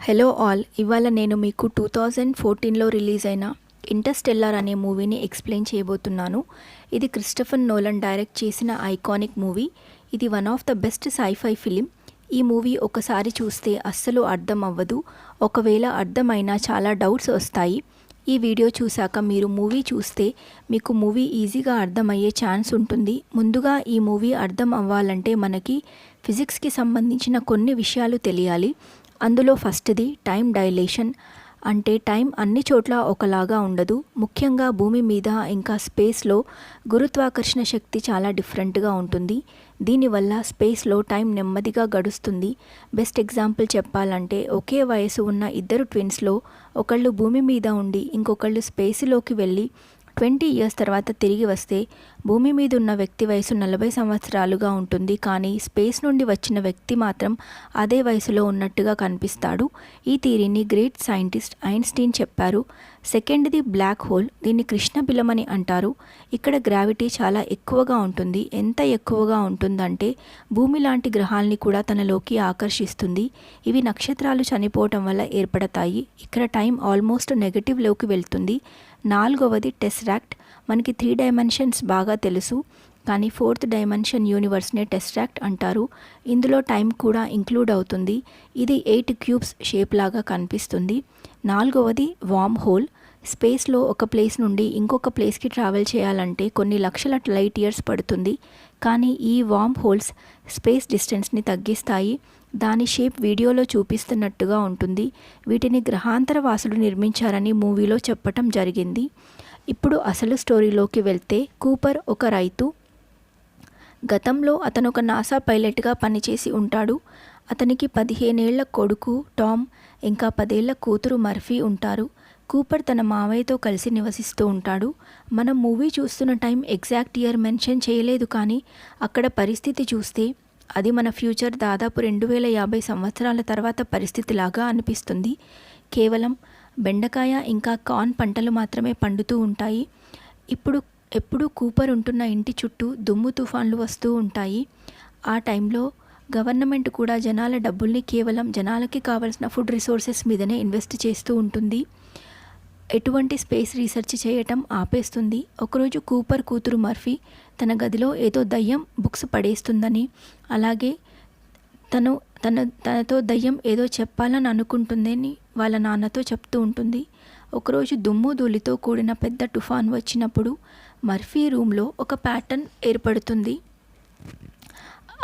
Hello all, ఇవాళ నేను మీకు 2014లో రిలీజ్ అయిన ఇంటర్స్టెల్లార్ అనే మూవీని ఎక్స్ప్లెయిన్ చేయబోతున్నాను. ఇది క్రిస్టఫర్ నోలన్ డైరెక్ట్ చేసిన ఐకానిక్ మూవీ. ఇది one of the best scifi film. ఈ మూవీ ఒకసారి చూస్తే అస్సలు అర్థం అవ్వదు. ఒకవేళ అర్థమైనా చాలా డౌట్స్ వస్తాయి. ఈ వీడియో చూశాక మీరు మూవీ చూస్తే మీకు మూవీ ఈజీగా అర్థమయ్యే ఛాన్స్ ఉంటుంది. ముందుగా ఈ మూవీ అర్థం అవ్వాలంటే మనకి ఫిజిక్స్కి సంబంధించిన కొన్ని విషయాలు తెలియాలి. అందులో ఫస్ట్ది టైం డైలేషన్. అంటే టైం అన్ని చోట్ల ఒకలాగా ఉండదు. ముఖ్యంగా భూమి మీద ఇంకా స్పేస్లో గురుత్వాకర్షణ శక్తి చాలా డిఫరెంట్గా ఉంటుంది. దీనివల్ల స్పేస్లో టైం నెమ్మదిగా గడుస్తుంది. బెస్ట్ ఎగ్జాంపుల్ చెప్పాలంటే ఒకే వయసు ఉన్న ఇద్దరు ట్విన్స్లో ఒకళ్ళు భూమి మీద ఉండి ఇంకొకళ్ళు స్పేస్లోకి వెళ్ళి 20 ఇయర్స్ తర్వాత తిరిగి వస్తే భూమి మీద ఉన్న వ్యక్తి వయసు 40 సంవత్సరాలుగా ఉంటుంది. కానీ స్పేస్ నుండి వచ్చిన వ్యక్తి మాత్రం అదే వయసులో ఉన్నట్టుగా కనిపిస్తాడు. ఈ థియరీని గ్రేట్ సైంటిస్ట్ ఐన్స్టీన్ చెప్పారు. సెకండ్ది బ్లాక్ హోల్. దీన్ని కృష్ణబిలం అని అంటారు. ఇక్కడ గ్రావిటీ చాలా ఎక్కువగా ఉంటుంది. ఎంత ఎక్కువగా ఉంటుందంటే భూమి లాంటి గ్రహాల్ని కూడా తనలోకి ఆకర్షిస్తుంది. ఇవి నక్షత్రాలు చనిపోవటం వల్ల ఏర్పడతాయి. ఇక్కడ టైం ఆల్మోస్ట్ నెగటివ్లోకి వెళ్తుంది. నాలుగవది టెస్రాక్ట్. మనకి 3 డైమెన్షన్స్ బాగా తెలుసు, కానీ 4th డైమెన్షన్ యూనివర్స్నే టెస్రాక్ట్ అంటారు. ఇందులో టైం కూడా ఇంక్లూడ్ అవుతుంది. ఇది 8 క్యూబ్స్ షేప్ లాగా కనిపిస్తుంది. నాలుగవది వార్మ్ హోల్. స్పేస్లో ఒక ప్లేస్ నుండి ఇంకొక ప్లేస్కి ట్రావెల్ చేయాలంటే కొన్ని లక్షల లైట్ ఇయర్స్ పడుతుంది. కానీ ఈ వార్మ్ హోల్స్ స్పేస్ డిస్టెన్స్ని తగ్గిస్తాయి. దాని షేప్ వీడియోలో చూపిస్తున్నట్టుగా ఉంటుంది. వీటిని గ్రహాంతర వాసులు నిర్మించారని మూవీలో చెప్పటం జరిగింది. ఇప్పుడు అసలు స్టోరీలోకి వెళ్తే, కూపర్ ఒక రైతు. గతంలో అతను ఒక నాసా పైలట్గా పనిచేసి ఉంటాడు. అతనికి 15 ఏళ్ల కొడుకు టామ్ ఇంకా 10 ఏళ్ల కూతురు మర్ఫీ ఉంటారు. కూపర్ తన మావయ్యతో కలిసి నివసిస్తూ ఉంటాడు. మనం మూవీ చూస్తున్న టైం ఎగ్జాక్ట్ ఇయర్ మెన్షన్ చేయలేదు, కానీ అక్కడ పరిస్థితి చూస్తే అది మన ఫ్యూచర్ దాదాపు 2050 సంవత్సరాల తర్వాత పరిస్థితిలాగా అనిపిస్తుంది. కేవలం బెండకాయ ఇంకా కార్న్ పంటలు మాత్రమే పండుతూ ఉంటాయి. ఎప్పుడు కూపర్ ఉంటున్న ఇంటి చుట్టూ దుమ్ము తుఫాన్లు వస్తూ ఉంటాయి. ఆ టైంలో గవర్నమెంట్ కూడా జనాల డబ్బుల్ని కేవలం జనాలకి కావాల్సిన ఫుడ్ రిసోర్సెస్ మీదనే ఇన్వెస్ట్ చేస్తూ ఉంటుంది. ఎటువంటి స్పేస్ రీసెర్చ్ చేయటం ఆపేస్తుంది. ఒకరోజు కూపర్ కూతురు మర్ఫీ తన గదిలో ఏదో దయ్యం బుక్స్ పడేస్తుందని, అలాగే తనతో దయ్యం ఏదో చెప్పాలని అనుకుంటుందని వాళ్ళ నాన్నతో చెప్తూ ఉంటుంది. ఒకరోజు దుమ్ము ధూళితో కూడిన పెద్ద తుఫాన్ వచ్చినప్పుడు మర్ఫీ రూమ్లో ఒక ప్యాటర్న్ ఏర్పడుతుంది.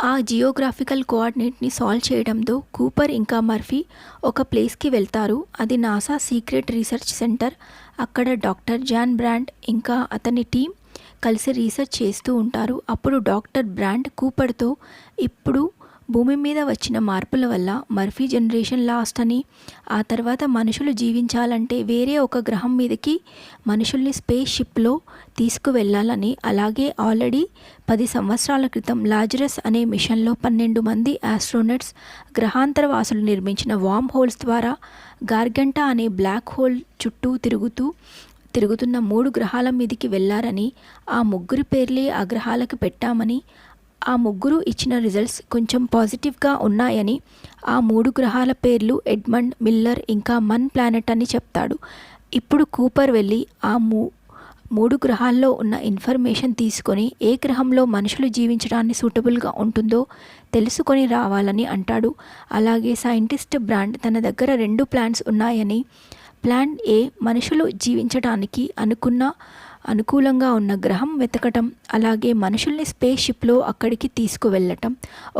ఆ జియోగ్రాఫికల్ కోఆర్డినేట్ని సాల్వ్ చేయడంతో కూపర్ ఇంకా మర్ఫీ ఒక ప్లేస్కి వెళ్తారు. అది నాసా సీక్రెట్ రీసెర్చ్ సెంటర్. అక్కడ డాక్టర్ జాన్ బ్రాండ్ ఇంకా అతని టీం కలిసి రీసెర్చ్ చేస్తూ ఉంటారు. అప్పుడు డాక్టర్ బ్రాండ్ కూపర్తో, ఇప్పుడు భూమి మీద వచ్చిన మార్పుల వల్ల మర్ఫీ జనరేషన్ లాస్ట్ అని, ఆ తర్వాత మనుషులు జీవించాలంటే వేరే ఒక గ్రహం మీదకి మనుషుల్ని స్పేస్ షిప్లో తీసుకువెళ్ళాలని, అలాగే ఆల్రెడీ 10 సంవత్సరాల క్రితం లాజరస్ అనే మిషన్లో 12 మంది ఆస్ట్రోనట్స్ గ్రహాంతర వాసులు నిర్మించిన వార్మ్ హోల్స్ ద్వారా గార్గంటా అనే బ్లాక్ హోల్ చుట్టూ తిరుగుతున్న 3 గ్రహాల మీదకి వెళ్లారని, ఆ ముగ్గురి పేర్లే ఆ గ్రహాలకు పెట్టామని, ఆ ముగ్గురు ఇచ్చిన రిజల్ట్స్ కొంచెం పాజిటివ్గా ఉన్నాయని, ఆ 3 గ్రహాల పేర్లు ఎడ్మండ్, మిల్లర్ ఇంకా మన్ ప్లానెట్ అని చెప్తాడు. ఇప్పుడు కూపర్ వెళ్ళి ఆ 3 గ్రహాల్లో ఉన్న ఇన్ఫర్మేషన్ తీసుకొని ఏ గ్రహంలో మనుషులు జీవించడానికి సూటబుల్గా ఉంటుందో తెలుసుకొని రావాలని అంటాడు. అలాగే సైంటిస్ట్ బ్రాండ్ తన దగ్గర 2 ప్లాన్స్ ఉన్నాయని, ప్లాన్ ఏ మనుషులు జీవించడానికి అనుకూలంగా ఉన్న గ్రహం వెతకటం, అలాగే మనుషుల్ని స్పేస్ షిప్లో అక్కడికి తీసుకువెళ్ళటం.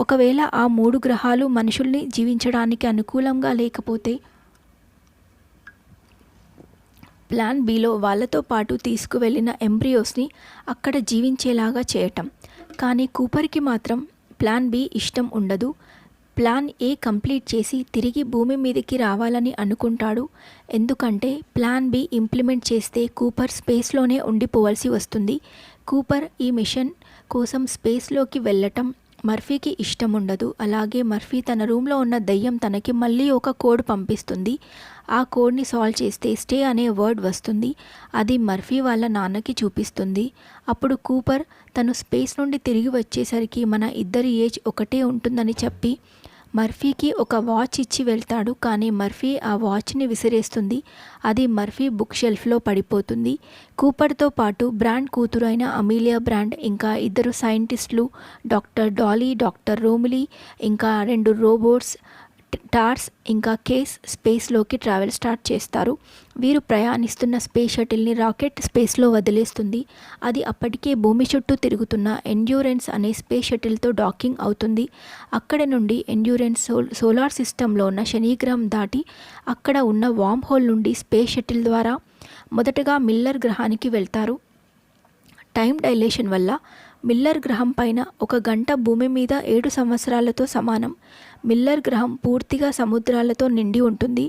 ఒకవేళ ఆ 3 గ్రహాలు మనుషుల్ని జీవించడానికి అనుకూలంగా లేకపోతే ప్లాన్ బిలో వాళ్ళతో పాటు తీసుకువెళ్ళిన ఎంబ్రియోస్ని అక్కడ జీవించేలాగా చేయటం. కానీ కూపర్కి మాత్రం ప్లాన్ బి ఇష్టం ఉండదు. ప్లాన్ ఏ కంప్లీట్ చేసి తిరిగి భూమి మీదకి రావాలని అనుకుంటాడు. ఎందుకంటే ప్లాన్ బి ఇంప్లిమెంట్ చేస్తే కూపర్ స్పేస్లోనే ఉండిపోవాల్సి వస్తుంది. కూపర్ ఈ మిషన్ కోసం స్పేస్లోకి వెళ్ళటం మర్ఫీకి ఇష్టం ఉండదు. అలాగే మర్ఫీ తన రూమ్లో ఉన్న దయ్యం తనకి మళ్ళీ ఒక కోడ్ పంపిస్తుంది. ఆ కోడ్ని సాల్వ్ చేస్తే స్టే అనే వర్డ్ వస్తుంది. అది మర్ఫీ వాళ్ళ నాన్నకి చూపిస్తుంది. అప్పుడు కూపర్ తను స్పేస్ నుండి తిరిగి వచ్చేసరికి మన ఇద్దరి ఏజ్ ఒకటే ఉంటుందని చెప్పి మర్ఫీకి ఒక వాచ్ ఇచ్చి వెళ్తాడు. కానీ మర్ఫీ ఆ వాచ్ని విసిరేస్తుంది. అది మర్ఫీ బుక్ షెల్ఫ్లో పడిపోతుంది. కూపర్తో పాటు బ్రాండ్ కూతురు అయిన అమీలియా బ్రాండ్, ఇంకా ఇద్దరు సైంటిస్టులు, డాక్టర్ డాలీ, డాక్టర్ రోమిలీ, ఇంకా 2 రోబోట్స్ టార్స్ ఇంకా కేస్ స్పేస్లోకి ట్రావెల్ స్టార్ట్ చేస్తారు. వీరు ప్రయాణిస్తున్న స్పేస్ షటిల్ని రాకెట్ స్పేస్లో వదిలేస్తుంది. అది అప్పటికే భూమి చుట్టూ తిరుగుతున్న ఎండ్యూరెన్స్ అనే స్పేస్ షటిల్తో డాకింగ్ అవుతుంది. అక్కడి నుండి ఎండ్యూరెన్స్ సోలార్ సిస్టంలో ఉన్న శనిగ్రహం దాటి అక్కడ ఉన్న వార్మ్ హోల్ నుండి స్పేస్ షటిల్ ద్వారా మొదటగా మిల్లర్ గ్రహానికి వెళ్తారు. టైం డైలేషన్ వల్ల మిల్లర్ గ్రహం పైన 1 గంట భూమి మీద 7 సంవత్సరాలతో సమానం. మిల్లర్ గ్రహం పూర్తిగా సముద్రాలతో నిండి ఉంటుంది.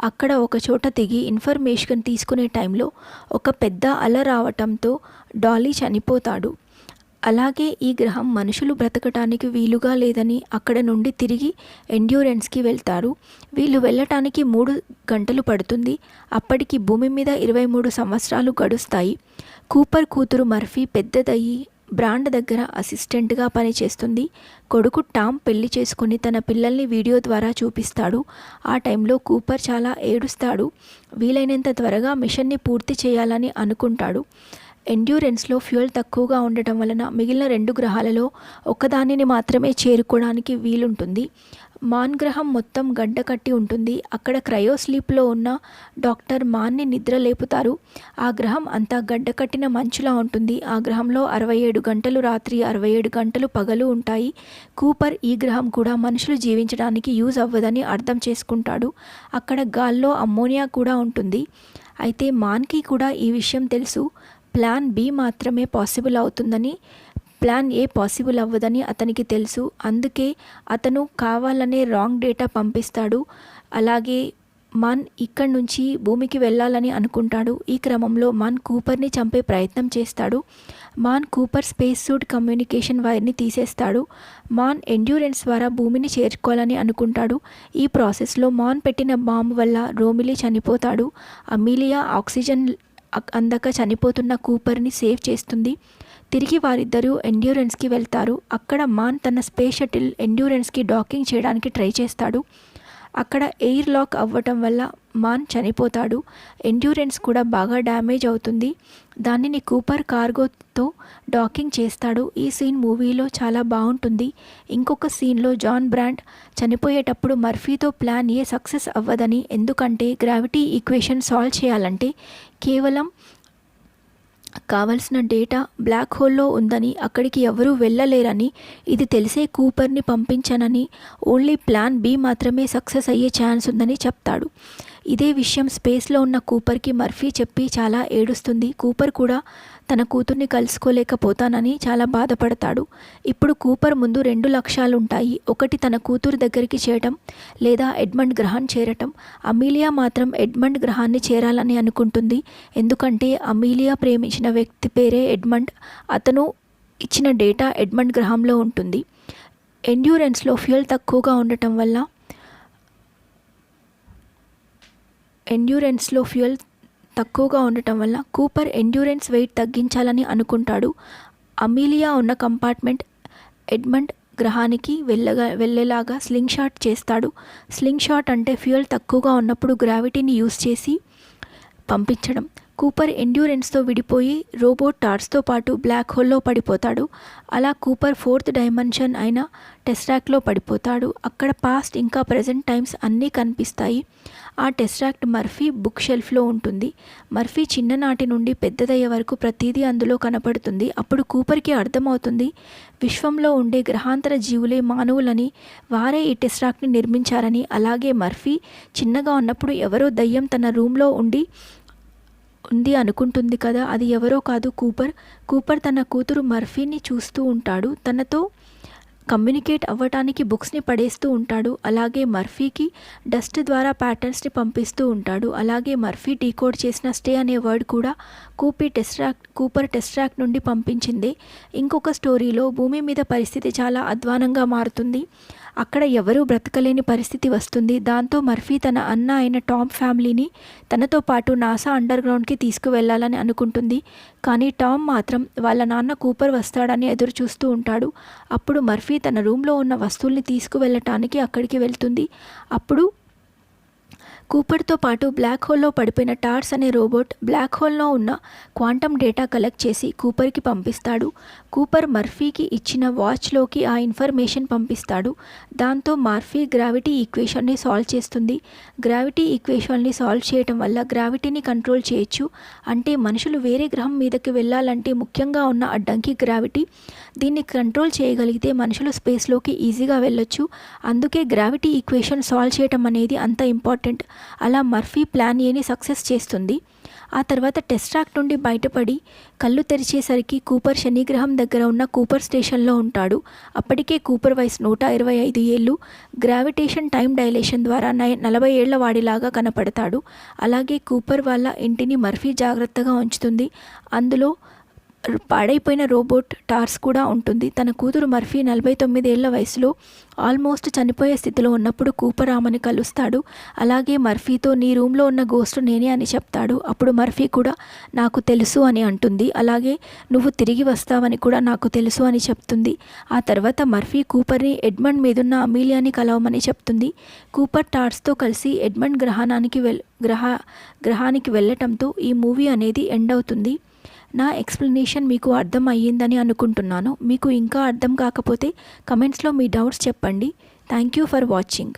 అక్కడ ఒక చోట దిగి ఇన్ఫర్మేషన్ తీసుకునే టైంలో ఒక పెద్ద అల రావటంతో డాలీ చనిపోతాడు. అలాగే ఈ గ్రహం మనుషులు బ్రతకటానికి వీలుగా లేదని అక్కడ నుండి తిరిగి ఎండ్యూరెన్స్కి వెళ్తారు. వీళ్ళు వెళ్ళటానికి 3 గంటలు పడుతుంది. అప్పటికి భూమి మీద 23 సంవత్సరాలు గడుస్తాయి. కూపర్ కూతురు మర్ఫీ పెద్దదయ్యి బ్రాండ్ దగ్గర అసిస్టెంట్గా పనిచేస్తుంది. కొడుకు టామ్ పెళ్లి చేసుకుని తన పిల్లల్ని వీడియో ద్వారా చూపిస్తాడు. ఆ టైంలో కూపర్ చాలా ఏడుస్తాడు. వీలైనంత త్వరగా మిషన్ని పూర్తి చేయాలని అనుకుంటాడు. ఎండ్యూరెన్స్లో ఫ్యూయల్ తక్కువగా ఉండటం వలన మిగిలిన 2 గ్రహాలలో ఒకదానిని మాత్రమే చేరుకోవడానికి వీలుంటుంది. మాన్ గ్రహం మొత్తం గడ్డ కట్టి ఉంటుంది. అక్కడ క్రయోస్లీప్లో ఉన్న డాక్టర్ మాన్ని నిద్ర లేపుతారు. ఆ గ్రహం అంతా గడ్డ కట్టిన మంచులా ఉంటుంది. ఆ గ్రహంలో 67 గంటలు రాత్రి, 67 గంటలు పగలు ఉంటాయి. కూపర్ ఈ గ్రహం కూడా మనుషులు జీవించడానికి యూజ్ అవ్వదని అర్థం చేసుకుంటాడు. అక్కడ గాల్లో అమ్మోనియా కూడా ఉంటుంది. అయితే మాన్కి కూడా ఈ విషయం తెలుసు. ప్లాన్ బి మాత్రమే పాసిబుల్ అవుతుందని, ప్లాన్ ఏ పాసిబుల్ అవ్వదని అతనికి తెలుసు. అందుకే అతను కావాలనే రాంగ్ డేటా పంపిస్తాడు. అలాగే మాన్ ఇక్కడి నుంచి భూమికి వెళ్ళాలని అనుకుంటాడు. ఈ క్రమంలో మాన్ కూపర్ని చంపే ప్రయత్నం చేస్తాడు. Mann Cooper space suit communication వైర్ని తీసేస్తాడు. మాన్ ఎండ్యూరెన్స్ ద్వారా భూమిని చేరుకోవాలని అనుకుంటాడు. ఈ ప్రాసెస్లో మాన్ పెట్టిన బాంబు వల్ల రోమిలీ చనిపోతాడు. అమీలియా ఆక్సిజన్ అందక చనిపోతున్న కూపర్ని సేవ్ చేస్తుంది. తిరిగి వారిద్దరూ ఎండ్యూరెన్స్కి వెళ్తారు. అక్కడ మాన్ తన స్పేస్ షటిల్ ఎండ్యూరెన్స్కి డాకింగ్ చేయడానికి ట్రై చేస్తాడు. అక్కడ ఎయిర్ లాక్ అవ్వటం వల్ల మాన్ చనిపోతాడు. ఎండ్యూరెన్స్ కూడా బాగా డ్యామేజ్ అవుతుంది. దానిని కూపర్ కార్గోతో డాకింగ్ చేస్తాడు. ఈ సీన్ మూవీలో చాలా బాగుంటుంది. ఇంకొక సీన్లో జాన్ బ్రాండ్ చనిపోయేటప్పుడు మర్ఫీతో ప్లాన్ ఏ సక్సెస్ అవ్వదని, ఎందుకంటే గ్రావిటీ ఈక్వేషన్ సాల్వ్ చేయాలంటే కేవలం కావలసిన డేటా బ్లాక్ హోల్లో ఉందని, అక్కడికి ఎవరూ వెళ్ళలేరని, ఇది తెలిసే కూపర్ని పంపించనని, ఓన్లీ ప్లాన్ బి మాత్రమే సక్సెస్ అయ్యే ఛాన్స్ ఉందని చెప్తాడు. ఇదే విషయం స్పేస్లో ఉన్న కూపర్కి మర్ఫీ చెప్పి చాలా ఏడుస్తుంది. కూపర్ కూడా తన కూతుర్ని కలుసుకోలేకపోతానని చాలా బాధపడతాడు. ఇప్పుడు కూపర్ ముందు 2 లక్ష్యాలుంటాయి. ఒకటి తన కూతురు దగ్గరికి చేయటం, లేదా ఎడ్మండ్ గ్రహాన్ని చేరటం. అమీలియా మాత్రం ఎడ్మండ్ గ్రహాన్ని చేరాలని అనుకుంటుంది. ఎందుకంటే అమీలియా ప్రేమించిన వ్యక్తి పేరే ఎడ్మండ్. అతను ఇచ్చిన డేటా ఎడ్మండ్ గ్రహంలో ఉంటుంది. ఎండ్యూరెన్స్లో ఫ్యూయల్ తక్కువగా ఉండటం వల్ల కూపర్ ఎండ్యూరెన్స్ వెయిట్ తగ్గించాలని అనుకుంటాడు. అమీలియా ఉన్న కంపార్ట్మెంట్ ఎడ్మండ్ గ్రహానికి వెళ్ళేలాగా స్లింగ్ షాట్ చేస్తాడు. స్లింగ్ షాట్ అంటే ఫ్యూయల్ తక్కువగా ఉన్నప్పుడు గ్రావిటీని యూజ్ చేసి పంపించడం. కూపర్ ఎండ్యూరెన్స్తో విడిపోయి రోబోట్ టార్స్తో పాటు బ్లాక్ హోల్లో పడిపోతాడు. అలా కూపర్ 4th డైమెన్షన్ అయిన టెస్రాక్ట్లో పడిపోతాడు. అక్కడ పాస్ట్ ఇంకా ప్రజెంట్ టైమ్స్ అన్నీ కనిపిస్తాయి. ఆ టెస్రాక్ట్ మర్ఫీ బుక్ షెల్ఫ్లో ఉంటుంది. మర్ఫీ చిన్ననాటి నుండి పెద్దదయ్యే వరకు ప్రతిదీ అందులో కనపడుతుంది. అప్పుడు కూపర్కి అర్థమవుతుంది, విశ్వంలో ఉండే గ్రహాంతర జీవులే మానవులని, వారే ఈ టెస్రాక్ట్ని నిర్మించారని. అలాగే మర్ఫీ చిన్నగా ఉన్నప్పుడు ఎవరో దయ్యం తన రూమ్లో ఉంది అనుకుంటుంది కదా, అది ఎవరో కాదు, కూపర్ తన కూతురు మర్ఫీని చూస్తూ ఉంటాడు. తనతో కమ్యూనికేట్ అవ్వటానికి బుక్స్ని పడేస్తూ ఉంటాడు. అలాగే మర్ఫీకి డస్ట్ ద్వారా ప్యాటర్న్స్ని పంపిస్తూ ఉంటాడు. అలాగే మర్ఫీ డీకోడ్ చేసిన స్టే అనే వర్డ్ కూడా కూపర్ టెస్ట్రాక్ట్ నుండి పంపించింది. ఇంకొక స్టోరీలో భూమి మీద పరిస్థితి చాలా అధ్వానంగా మారుతుంది. అక్కడ ఎవరూ బ్రతకలేని పరిస్థితి వస్తుంది. దాంతో మర్ఫీ తన అన్న అయిన టామ్ ఫ్యామిలీని తనతో పాటు నాసా అండర్ గ్రౌండ్కి తీసుకువెళ్లాలని అనుకుంటుంది. కానీ టామ్ మాత్రం వాళ్ళ నాన్న కూపర్ వస్తాడని ఎదురు చూస్తూ ఉంటాడు. అప్పుడు మర్ఫీ తన రూమ్లో ఉన్న వస్తువుల్ని తీసుకువెళ్ళటానికి అక్కడికి వెళ్తుంది. అప్పుడు కూపర్తో పాటు బ్లాక్ హోల్లో పడిపోయిన టార్స్ అనే రోబోట్ బ్లాక్ హోల్లో ఉన్న క్వాంటమ్ డేటా కలెక్ట్ చేసి కూపర్కి పంపిస్తాడు. కూపర్ మర్ఫీకి ఇచ్చిన వాచ్లోకి ఆ ఇన్ఫర్మేషన్ పంపిస్తాడు. దాంతో మర్ఫీ గ్రావిటీ ఈక్వేషన్ని సాల్వ్ చేస్తుంది. గ్రావిటీ ఈక్వేషన్ని సాల్వ్ చేయటం వల్ల గ్రావిటీని కంట్రోల్ చేయొచ్చు. అంటే మనుషులు వేరే గ్రహం మీదకి వెళ్ళాలంటే ముఖ్యంగా ఉన్న అడ్డంకి గ్రావిటీ. దీన్ని కంట్రోల్ చేయగలిగితే మనుషులు స్పేస్లోకి ఈజీగా వెళ్ళొచ్చు. అందుకే గ్రావిటీ ఈక్వేషన్ సాల్వ్ చేయటం అనేది అంత ఇంపార్టెంట్. అలా మర్ఫీ ప్లాన్ ఏని సక్సెస్ చేస్తుంది. ఆ తర్వాత టెస్ట్రాక్ నుండి బయటపడి కళ్ళు తెరిచేసరికి కూపర్ శనిగ్రహం దగ్గర ఉన్న కూపర్ స్టేషన్లో ఉంటాడు. అప్పటికే కూపర్ వయసు 125 ఏళ్ళు. గ్రావిటేషన్ టైం డైలేషన్ ద్వారా 40 ఏళ్ల వాడిలాగా కనపడతాడు. అలాగే కూపర్ వాళ్ళ ఇంటిని మర్ఫీ జాగ్రత్తగా ఉంచుతుంది. అందులో పాడైపోయిన రోబోట్ టార్స్ కూడా ఉంటుంది. తన కూతురు మర్ఫీ 49 ఏళ్ల వయసులో ఆల్మోస్ట్ చనిపోయే స్థితిలో ఉన్నప్పుడు కూపర్ ఆమెను కలుస్తాడు. అలాగే మర్ఫీతో నీ రూమ్లో ఉన్న గోస్ట్ నేనే అని చెప్తాడు. అప్పుడు మర్ఫీ కూడా నాకు తెలుసు అని అంటుంది. అలాగే నువ్వు తిరిగి వస్తావని కూడా నాకు తెలుసు అని చెప్తుంది. ఆ తర్వాత మర్ఫీ కూపర్ని ఎడ్మండ్ మీదున్న అమీలియాని కలవమని చెప్తుంది. కూపర్ టార్స్తో కలిసి ఎడ్మండ్ గ్రహానికి వెళ్ళటంతో ఈ మూవీ అనేది ఎండ్ అవుతుంది. నా ఎక్స్ప్లెనేషన్ మీకు అర్థం అయ్యిందని అనుకుంటున్నాను. మీకు ఇంకా అర్థం కాకపోతే కమెంట్స్లో మీ డౌట్స్ చెప్పండి. Thank you for watching.